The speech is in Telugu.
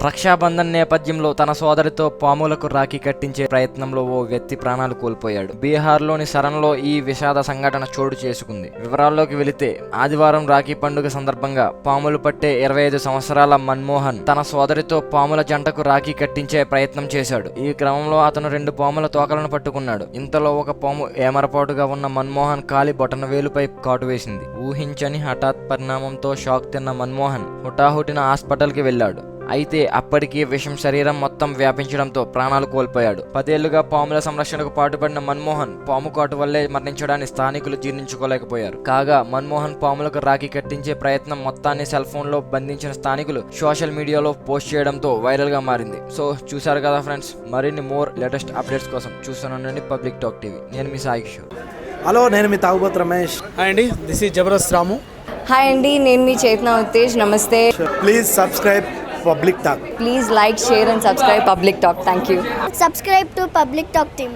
రక్షాబంధన్ నేపథ్యంలో తన సోదరితో పాములకు రాఖీ కట్టించే ప్రయత్నంలో ఓ వ్యక్తి ప్రాణాలు కోల్పోయాడు. బీహార్లోని సరన్లో ఈ విషాద సంఘటన చోటు చేసుకుంది. వివరాల్లోకి వెళితే ఆదివారం రాఖీ పండుగ సందర్భంగా పాములు పట్టే 25 సంవత్సరాల మన్మోహన్ తన సోదరితో పాముల జంటకు రాఖీ కట్టించే ప్రయత్నం చేశాడు. ఈ క్రమంలో అతను 2 పాముల తోకలను పట్టుకున్నాడు. ఇంతలో ఒక పాము ఏమరపాటుగా ఉన్న మన్మోహన్ కాలి బొటన వేలుపై కాటు వేసింది. ఊహించని హఠాత్ పరిణామంతో షాక్ తిన్న మన్మోహన్ హుటాహుటిన హాస్పిటల్కి వెళ్ళాడు. అయితే అప్పటికి విషం శరీరం మొత్తం వ్యాపించడంతో ప్రాణాలు కోల్పోయాడు. 10 ఏళ్లుగా పాముల సంరక్షణకు పాటుపడిన మన్మోహన్ పాము కాటు వల్లే మరణించడాన్ని స్థానికులు జీర్ణించుకోలేకపోయారు. కాగా మన్మోహన్ పాములకు రాఖీ కట్టించే ప్రయత్నం మొత్తాన్ని సెల్ ఫోన్ లో బంధించిన స్థానికులు సోషల్ మీడియాలో పోస్ట్ చేయడంతో వైరల్ గా మారింది. సో చూసారు కదా ఫ్రెండ్స్, మరిన్ని లేటెస్ట్ అప్డేట్స్ కోసం చూస్తున్నానండి పబ్లిక్ టాక్ టీవీ. నేను మీ సాయి కిషోర్. హలో, నేను మీ తాగుబోతు రమేష్. హాయ్ అండి, this is Jabardasth Ramu. Hi అండి, నేను మీ చేతన ఉత్తేజ్. నమస్తే. Please subscribe public talk. Please like, share and subscribe Public Talk. Thank you. Subscribe to Public Talk team.